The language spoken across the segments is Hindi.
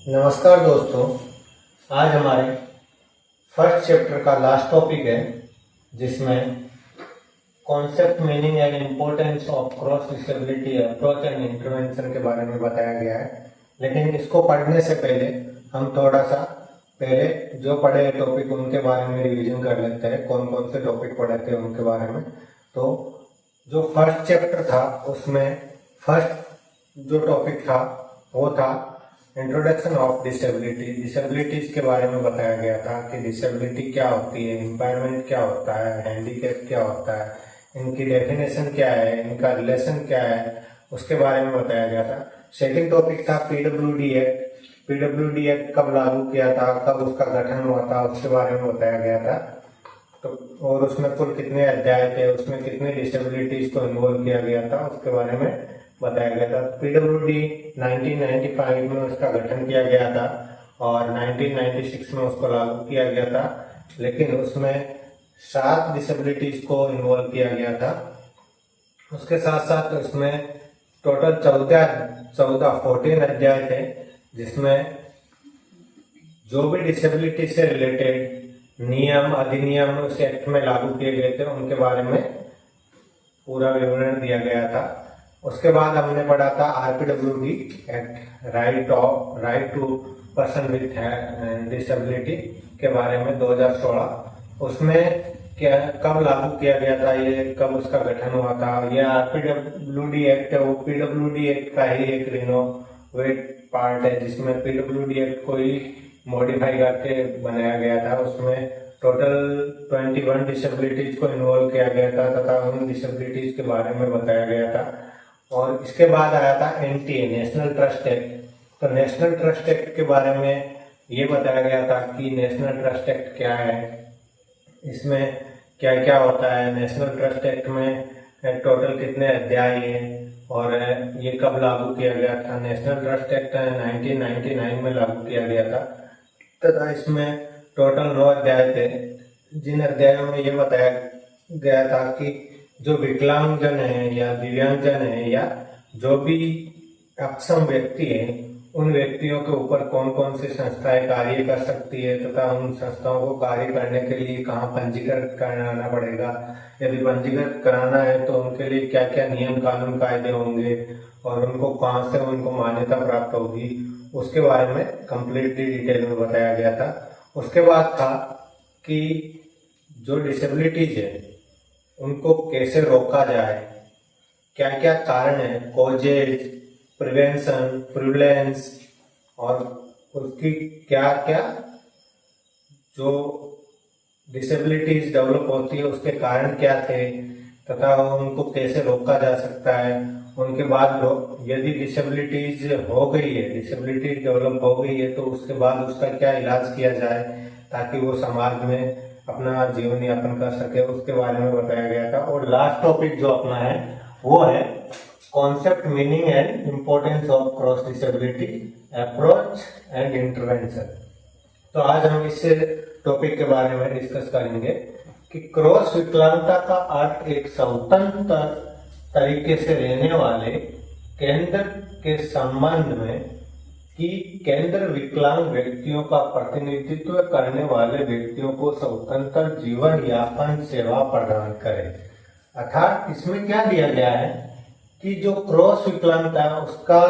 नमस्कार दोस्तों, आज हमारे फर्स्ट चैप्टर का लास्ट टॉपिक है जिसमें concept, meaning and importance of cross disability approach and intervention के बारे में बताया गया है। लेकिन इसको पढ़ने से पहले हम थोड़ा सा पहले जो पढ़े टॉपिक उनके बारे में रिवीजन कर लेते हैं। कौन कौन से टॉपिक पढ़े थे उनके बारे में। तो जो फर्स्ट चैप्टर था उसमें फर्स्ट जो टॉपिक था वो था इंट्रोडक्शन ऑफ डिसेबिलिटी। डिसेबिलिटीज के बारे में बताया गया था कि डिसेबिलिटी क्या होती है, इम्पायरमेंट क्या होता है, हैंडीकैप क्या होता है, इनकी डेफिनेशन क्या है, इनका रिलेशन क्या है, उसके बारे में बताया गया था। सेकंड टॉपिक था पीडब्ल्यूडी एक्ट। पीडब्ल्यूडी एक्ट कब लागू किया था, कब उसका गठन हुआ था, उसके बारे में बताया गया था। तो और उसमें कुल कितने अध्याय थे, उसमें कितने डिसेबिलिटीज को इन्वॉल्व किया गया था, उसके बारे में बताया गया था। पीडब्ल्यूडी 1995 में उसका गठन किया गया था और 1996 में उसको लागू किया गया था। लेकिन उसमें 7 डिसेबिलिटीज को इन्वॉल्व किया गया था। उसके साथ साथ उसमें टोटल 14 अध्याय थे जिसमें जो भी डिसेबिलिटी से रिलेटेड नियम, अधिनियम उस एक्ट में लागू किए गए थे उनके बारे में पूरा विवरण दिया गया था। उसके बाद हमने पढ़ा था RPWD act, right to person with disability के बारे में 2016। उसमें क्या कब लागू किया गया था, ये कब उसका गठन हुआ था। ये आरपीडब्ल्यूडी एक्ट है वो पीडब्ल्यूडी एक्ट का ही एक रिनोवेट पार्ट है जिसमें पीडब्ल्यूडी एक्ट को ही मॉडिफाई करके बनाया गया था। उसमें टोटल 21 डिसेबिलिटीज को इन्वॉल्व किया गया था तथा उन डिसेबिलिटीज के बारे में बताया गया था। और इसके बाद आया था एनटीए, नेशनल ट्रस्ट एक्ट। तो नेशनल ट्रस्ट एक्ट के बारे में ये बताया गया था कि नेशनल ट्रस्ट एक्ट क्या है, इसमें क्या क्या होता है, नेशनल ट्रस्ट एक्ट में टोटल कितने अध्याय हैं और ये कब लागू किया गया था। नेशनल ट्रस्ट एक्ट 1999 में लागू किया गया था तथा इसमें टोटल 9 अध्याय थे। जिन अध्यायों में ये बताया गया था कि जो विकलांगजन है या दिव्यांगजन है या जो भी अक्षम व्यक्ति है उन व्यक्तियों के ऊपर कौन कौन सी संस्थाएं कार्य कर सकती है तथा उन संस्थाओं को कार्य करने के लिए कहाँ पंजीकृत कराना पड़ेगा, यदि पंजीकृत कराना है तो उनके लिए क्या क्या नियम कानून कायदे होंगे और उनको कहाँ से उनको मान्यता प्राप्त होगी, उसके बारे में कंप्लीटली डिटेल में बताया गया था। उसके बाद था कि जो डिसेबिलिटीज है उनको कैसे रोका जाए, क्या क्या कारण है, कॉजेज, प्रिवेंशन, प्रिवलेंस और उसकी क्या क्या जो डिसेबिलिटीज डेवलप होती है उसके कारण क्या थे तथा उनको कैसे रोका जा सकता है। उनके बाद यदि डिसेबिलिटीज हो गई है, डिसेबिलिटीज डेवलप हो गई है तो उसके बाद उसका क्या इलाज किया जाए ताकि वो समाज में अपना जीवन यापन कर सके, उसके बारे में बताया गया था। और लास्ट टॉपिक जो अपना है वो है concept, meaning and importance of cross disability approach and intervention. तो आज हम इस टॉपिक के बारे में डिस्कस करेंगे कि क्रॉस विकलांगता का अर्थ एक स्वतंत्र तरीके से रहने वाले केंद्र के संबंध में कि केंद्र विकलांग व्यक्तियों का प्रतिनिधित्व करने वाले व्यक्तियों को स्वतंत्र जीवन यापन सेवा प्रदान करे। अर्थात इसमें क्या दिया गया है कि जो क्रॉस विकलांगता है उसका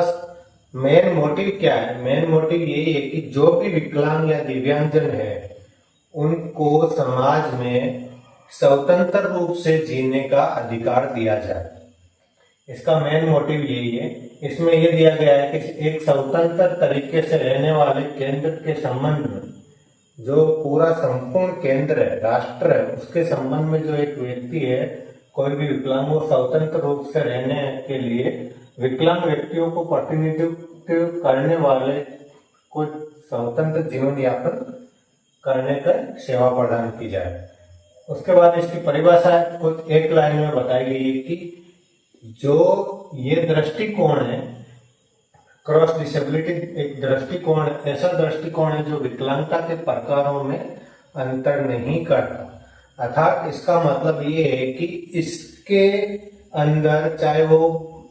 मेन मोटिव क्या है। मेन मोटिव यही है कि जो भी विकलांग या दिव्यांगजन है उनको समाज में स्वतंत्र रूप से जीने का अधिकार दिया जाए। इसका मेन मोटिव यही है। इसमें यह दिया गया है कि एक स्वतंत्र तरीके से रहने वाले केंद्र के संबंध में जो पूरा संपूर्ण केंद्र है, राष्ट्र है, उसके संबंध में जो एक व्यक्ति है, कोई भी विकलांग, वो स्वतंत्र रूप से रहने के लिए विकलांग व्यक्तियों को प्रतिनिधित्व करने वाले को स्वतंत्र जीवन यापन करने का सेवा प्रदान की जाए। उसके बाद इसकी परिभाषा कुछ एक लाइन में बताई गई है कि जो ये दृष्टिकोण है, क्रॉस डिसेबिलिटी एक दृष्टिकोण, ऐसा दृष्टिकोण है जो विकलांगता के प्रकारों में अंतर नहीं करता। अर्थात इसका मतलब ये है कि इसके अंदर चाहे वो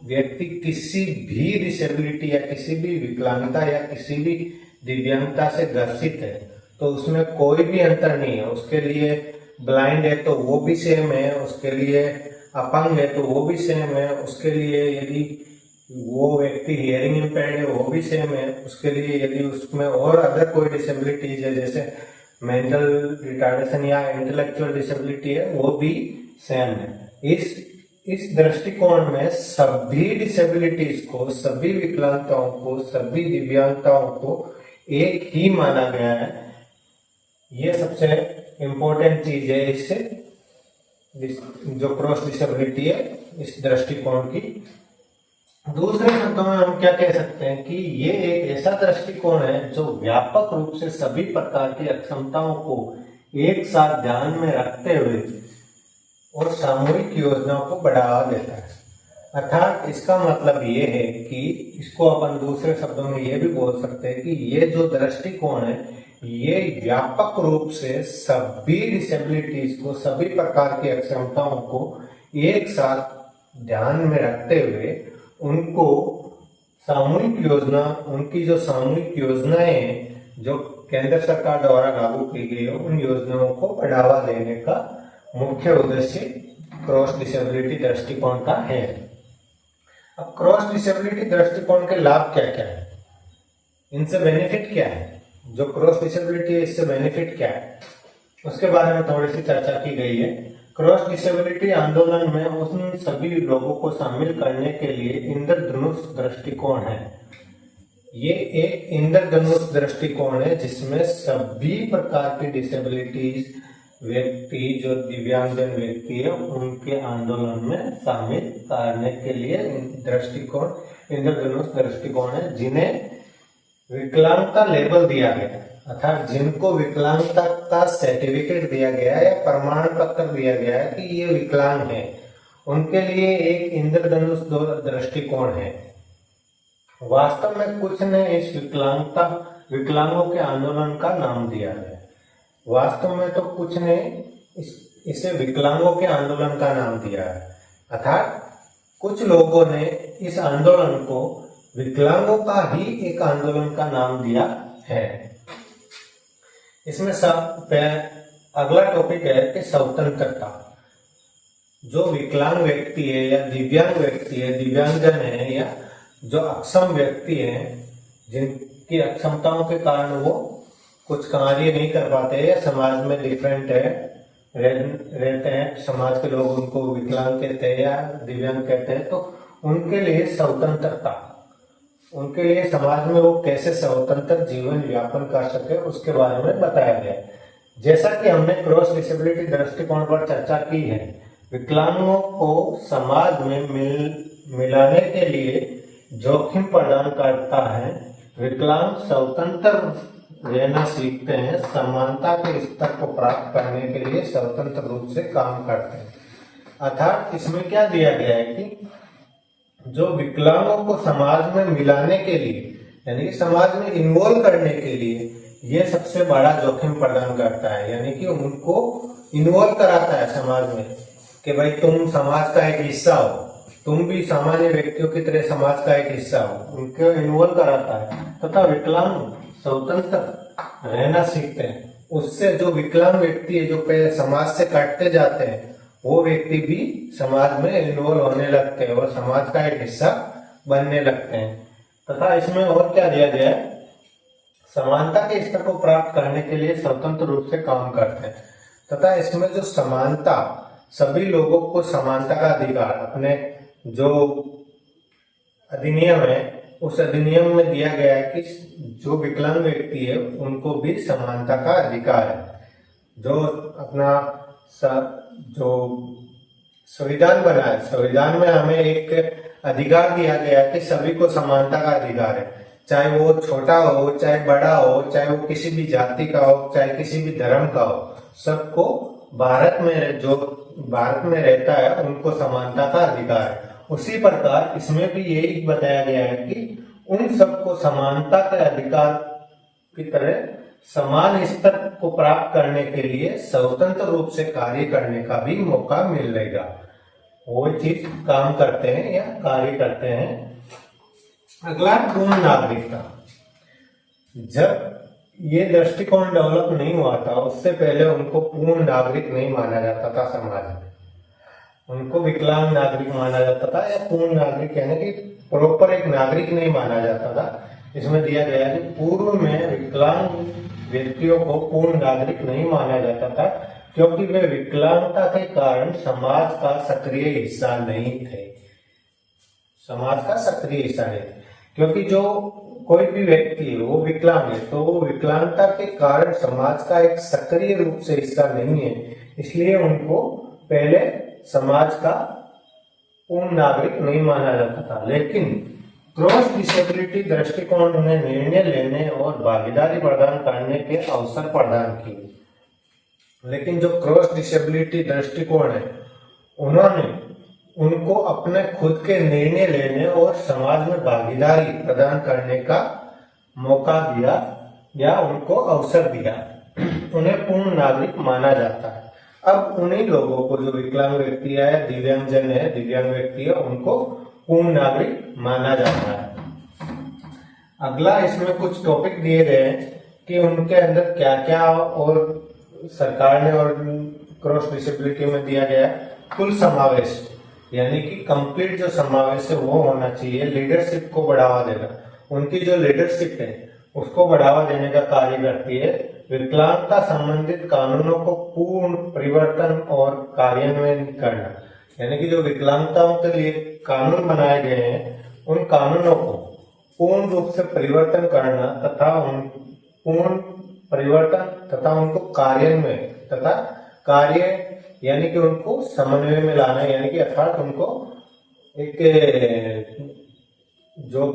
व्यक्ति किसी भी डिसेबिलिटी या किसी भी विकलांगता या किसी भी दिव्यांगता से ग्रसित है तो उसमें कोई भी अंतर नहीं है। उसके लिए ब्लाइंड है तो वो भी सेम है, उसके लिए अपंग है तो वो भी सेम है, उसके लिए यदि वो व्यक्ति हियरिंग इम्पेयर्ड है वो भी सेम है, उसके लिए यदि उसमें और अदर कोई डिसेबिलिटीज है जैसे मेंटल रिटार्डेशन या इंटेलेक्चुअल डिसेबिलिटी है वो भी सेम है। इस दृष्टिकोण में सभी डिसेबिलिटीज को, सभी विकलांगताओं को, सभी दिव्यांगताओं को एक ही माना गया है। ये सबसे इम्पोर्टेंट चीज है इससे जो क्रॉस डिसेबिलिटी है इस दृष्टिकोण की। दूसरे शब्दों में हम क्या कह सकते हैं कि ये एक ऐसा दृष्टिकोण है जो व्यापक रूप से सभी प्रकार की अक्षमताओं को एक साथ ध्यान में रखते हुए और सामूहिक योजनाओं को बढ़ावा देता है। अर्थात इसका मतलब ये है कि इसको अपन दूसरे शब्दों में ये भी बोल सकते हैं कि ये जो दृष्टिकोण है ये व्यापक रूप से सभी डिसेबिलिटीज को, सभी प्रकार की अक्षमताओं को एक साथ ध्यान में रखते हुए उनको सामूहिक योजना, उनकी जो सामूहिक योजनाएं हैं जो केंद्र सरकार द्वारा लागू की गई है उन योजनाओं को बढ़ावा देने का मुख्य उद्देश्य क्रॉस डिसेबिलिटी दृष्टिकोण का है। अब क्रॉस डिसेबिलिटी दृष्टिकोण के लाभ क्या क्या है, इनसे बेनिफिट क्या है, जो क्रॉस डिसेबिलिटी है इससे बेनिफिट क्या है, उसके बारे में थोड़ी सी चर्चा की गई है। क्रॉस डिसेबिलिटी आंदोलन में उन सभी लोगों को शामिल करने के लिए इंद्रधनुष दृष्टिकोण है। ये एक इंद्रधनुष दृष्टिकोण है जिसमें सभी प्रकार की डिसेबिलिटीज व्यक्ति, जो दिव्यांगजन व्यक्ति है उनके आंदोलन में शामिल करने के लिए दृष्टिकोण इंद्रधनुष दृष्टिकोण है। जिन्हें विकलांगता लेबल दिया गया, अर्थात जिनको विकलांगता का सर्टिफिकेट दिया गया है या प्रमाण पत्र दिया गया है कि ये विकलांग है, उनके लिए एक इंद्रधनुष दृष्टिकोण है। वास्तव में कुछ ने इस विकलांगों के आंदोलन का नाम दिया है। वास्तव में तो कुछ ने इसे विकलांगों के आंदोलन का नाम दिया है, अर्थात कुछ लोगों ने इस आंदोलन को विकलांगों का ही एक आंदोलन का नाम दिया है। इसमें अगला टॉपिक है कि स्वतंत्रता। जो विकलांग व्यक्ति है या दिव्यांग व्यक्ति है, दिव्यांगजन है या जो अक्षम व्यक्ति है जिनकी अक्षमताओं के कारण वो कुछ कार्य नहीं कर पाते या समाज में डिफरेंट है रहते हैं, समाज के लोग उनको विकलांग कहते हैं या दिव्यांग कहते हैं, तो उनके लिए स्वतंत्रता, उनके लिए समाज में वो कैसे स्वतंत्र जीवन यापन कर सके उसके बारे में बताया गया। जैसा कि हमने क्रॉस डिसेबिलिटी दृष्टिकोण पर चर्चा की है, विकलांगों को समाज में मिलाने के लिए जोखिम प्रदान करता है। विकलांग स्वतंत्र रहना सीखते हैं, समानता के स्तर को प्राप्त करने के लिए स्वतंत्र रूप से काम करते हैं। अर्थात इसमें क्या दिया गया है कि जो विकलांगों को समाज में मिलाने के लिए यानी कि समाज में इन्वॉल्व करने के लिए ये सबसे बड़ा जोखिम प्रदान करता है, यानी कि उनको इन्वॉल्व कराता है समाज में कि भाई तुम समाज का एक हिस्सा हो, तुम भी सामान्य व्यक्तियों की तरह समाज का एक हिस्सा हो, उनको इन्वॉल्व कराता है तथा विकलांग स्वतंत्र रहना सीखते हैं। उससे जो विकलांग व्यक्ति है जो पहले समाज से कटते जाते हैं वो व्यक्ति भी समाज में इन्वॉल्व होने लगते हैं और समाज का एक हिस्सा बनने लगते हैं। तथा इसमें और क्या दिया गया है, समानता के स्तर को प्राप्त करने के लिए स्वतंत्र रूप से काम करते हैं। तथा इसमें जो समानता, सभी लोगों को समानता का अधिकार, अपने जो अधिनियम है उस अधिनियम में दिया गया है कि जो विकलांग व्यक्ति है उनको भी समानता का अधिकार है। जो अपना जो संविधान बना है, संविधान में हमें एक अधिकार दिया गया है कि सभी को समानता का अधिकार है, चाहे वो छोटा हो, चाहे बड़ा हो, चाहे वो किसी भी जाति का हो, चाहे किसी भी धर्म का हो, सबको भारत में रहता है उनको समानता का अधिकार है। उसी प्रकार इसमें भी यही बताया गया है कि उन सबको समानता के अधिकार की तरह समान स्तर को प्राप्त करने के लिए स्वतंत्र रूप से कार्य करने का भी मौका मिलेगा। वो चीज काम करते हैं या कार्य करते हैं। अगला पूर्ण नागरिकता। जब ये दृष्टिकोण डेवलप नहीं हुआ था, उससे पहले उनको पूर्ण नागरिक नहीं माना जाता था समाज में। उनको विकलांग नागरिक माना जाता था, या पूर्ण नागरिक यानी कि प्रॉपर एक नागरिक नहीं माना जाता था। इसमें दिया गया कि पूर्व में विकलांग व्यक्तियों को पूर्ण नागरिक नहीं माना जाता था, क्योंकि वे विकलांगता के कारण समाज का सक्रिय हिस्सा नहीं थे। समाज का सक्रिय हिस्सा नहीं थे, क्योंकि जो कोई भी व्यक्ति है वो विकलांग है, तो वो विकलांगता के कारण समाज का एक सक्रिय रूप से हिस्सा नहीं है, इसलिए उनको पहले समाज का पूर्ण नागरिक नहीं माना जाता था। लेकिन क्रॉस डिसेबिलिटी दृष्टिकोण ने निर्णय लेने और भागीदारी प्रदान करने के अवसर प्रदान किए। लेकिन जो क्रॉस डिसेबिलिटी दृष्टिकोण है, उन्होंने उनको अपने खुद के निर्णय लेने और समाज में भागीदारी प्रदान करने का मौका दिया या उनको अवसर दिया। उन्हें पूर्ण नागरिक माना जाता है। अब उन्हीं लोगों को, जो विकलांग व्यक्ति है, दिव्यांगजन है, दिव्यांग व्यक्ति है, उनको पूर्ण नागरिक माना जाता है। अगला इसमें कुछ टॉपिक दिए गए हैं कि उनके अंदर क्या क्या, और सरकार ने और क्रॉस डिसेबिलिटी में दिया गया कुल समावेश, यानी कि कंप्लीट जो समावेश है वो होना चाहिए। लीडरशिप को बढ़ावा देना, उनकी जो लीडरशिप है उसको बढ़ावा देने का कार्य करती है। विकलांगता संबंधित कानूनों को पूर्ण परिवर्तन और कार्यान्वयन करना, यानी कि जो विकलांगताओं के लिए कानून बनाए गए हैं, उन कानूनों को पूर्ण रूप से परिवर्तन करना तथा उनको कार्यान्वयन तथा कार्य यानी कि उनको समन्वय में लाना, यानी कि अर्थात उनको एक जो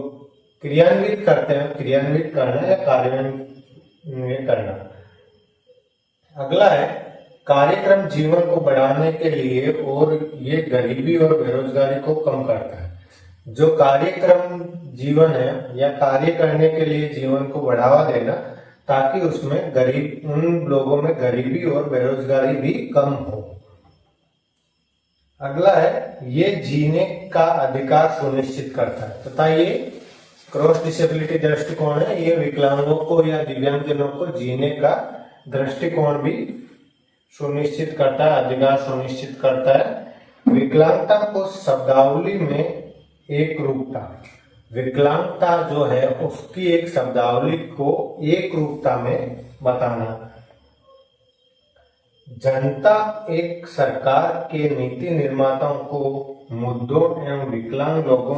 क्रियान्वित करते हैं, क्रियान्वित करना या कार्यान्वयन करना। अगला है कार्यक्रम जीवन को बढ़ाने के लिए, और ये गरीबी और बेरोजगारी को कम करता है। जो कार्यक्रम जीवन है या कार्य करने के लिए जीवन को बढ़ावा देना, ताकि उसमें उन लोगों में गरीबी और बेरोजगारी भी कम हो। अगला है ये जीने का अधिकार सुनिश्चित करता है, तथा ये क्रॉस डिसेबिलिटी दृष्टिकोण है, ये विकलांगों को या दिव्यांगजनों को जीने का दृष्टिकोण भी सुनिश्चित करता है, अधिकार सुनिश्चित करता है। विकलांगता को शब्दावली में एक रूपता, विकलांगता जो है उसकी एक शब्दावली को एक रूपता में बताना। जनता एक सरकार के नीति निर्माताओं को मुद्दों एवं विकलांग लोगों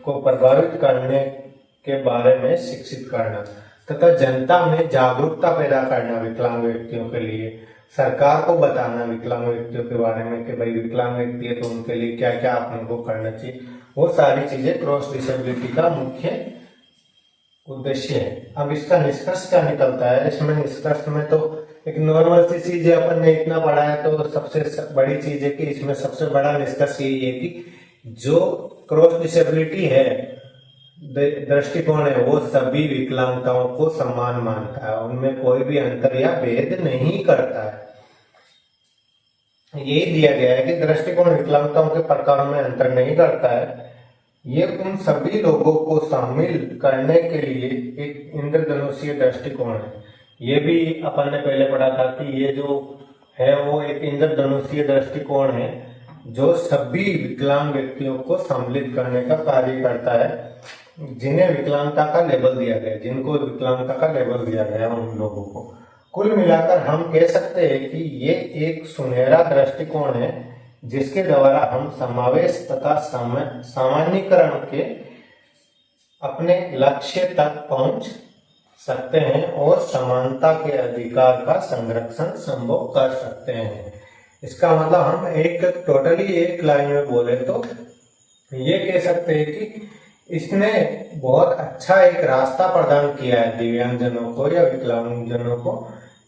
को प्रभावित करने के बारे में शिक्षित करना तथा जनता में जागरूकता पैदा करना। विकलांग व्यक्तियों के लिए सरकार को बताना विकलांग व्यक्तियों के बारे में कि भाई विकलांग व्यक्ति है तो उनके लिए क्या क्या आपने को करना चाहिए। वो सारी चीजें क्रॉस डिसेबिलिटी का मुख्य उद्देश्य है। अब इसका निष्कर्ष क्या निकलता है? इसमें निष्कर्ष में तो एक नॉर्मल सी चीज है, अपन ने इतना पढ़ा है तो सबसे बड़ी चीज है कि इसमें सबसे बड़ा निष्कर्ष यही है कि जो क्रॉस डिसेबिलिटी है दृष्टिकोण है वो सभी विकलांगताओं को समान मानता है, उनमें कोई भी अंतर या भेद नहीं करता है। ये दिया गया है कि दृष्टिकोण विकलांगताओं के प्रकारों में अंतर नहीं करता है। ये उन सभी लोगों को शामिल करने के लिए एक इंद्रधनुषीय दृष्टिकोण है। ये भी अपन ने पहले पढ़ा था कि ये जो है वो एक इंद्रधनुषीय दृष्टिकोण है जो सभी विकलांग व्यक्तियों को सम्मिलित करने का कार्य करता है, जिन्हें विकलांगता का लेबल दिया गया, जिनको विकलांगता का लेबल दिया गया उन लोगों को। कुल मिलाकर हम कह सकते हैं कि ये एक सुनहरा दृष्टिकोण है जिसके द्वारा हम समावेश तथा सामान्यीकरण के अपने लक्ष्य तक पहुंच सकते हैं और समानता के अधिकार का संरक्षण संभव कर सकते हैं। इसका मतलब हम टोटली एक लाइन में बोले तो ये कह सकते हैं कि इसने बहुत अच्छा एक रास्ता प्रदान किया है दिव्यांगजनों को या विकलांगजनों को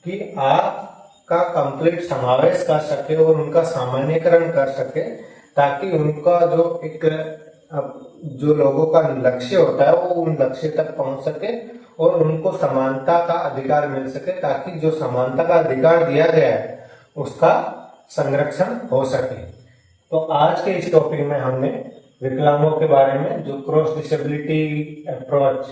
कि आपका कंप्लीट समावेश कर सके और उनका सामान्यीकरण कर सके, ताकि उनका जो लोगों का लक्ष्य होता है वो उन लक्ष्य तक पहुंच सके और उनको समानता का अधिकार मिल सके, ताकि जो समानता का अधिकार दिया गया है उसका संरक्षण हो सके। तो आज के इस टॉपिक में हमने विकलांगों के बारे में जो क्रॉस डिसेबिलिटी अप्रोच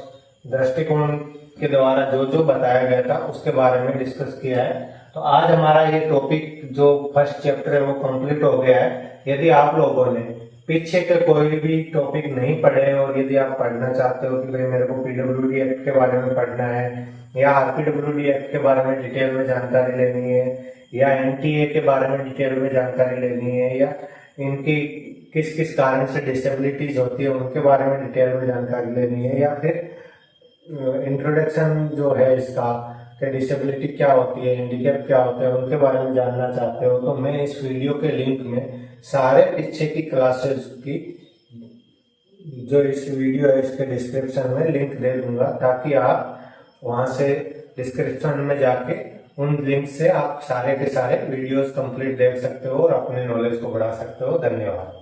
दृष्टिकोण के द्वारा जो जो बताया गया था उसके बारे में डिस्कस किया है। तो आज हमारा ये टॉपिक जो फर्स्ट चैप्टर है वो कंप्लीट हो गया है। यदि आप लोगों ने पीछे के कोई भी टॉपिक नहीं पढ़े और यदि आप पढ़ना चाहते हो कि भाई मेरे को पीडब्ल्यूडी एक्ट के बारे में पढ़ना है या आरपीडब्ल्यूडी एक्ट के बारे में डिटेल में जानकारी लेनी है या एनटीए के बारे में डिटेल में जानकारी लेनी है या इनकी किस किस कारण से डिसेबिलिटीज होती है उनके बारे में डिटेल में जानकारी लेनी है या फिर इंट्रोडक्शन जो है इसका कि डिसेबिलिटी क्या होती है, हैंडीकैप क्या होता है, उनके बारे में जानना चाहते हो तो मैं इस वीडियो के लिंक में सारे पीछे की क्लासेस की जो इस वीडियो है इसके डिस्क्रिप्शन में लिंक दे दूंगा ताकि आप वहां से डिस्क्रिप्शन में जाके उन लिंक से आप सारे के सारे वीडियोस कंप्लीट देख सकते हो और अपने नॉलेज को बढ़ा सकते हो। धन्यवाद।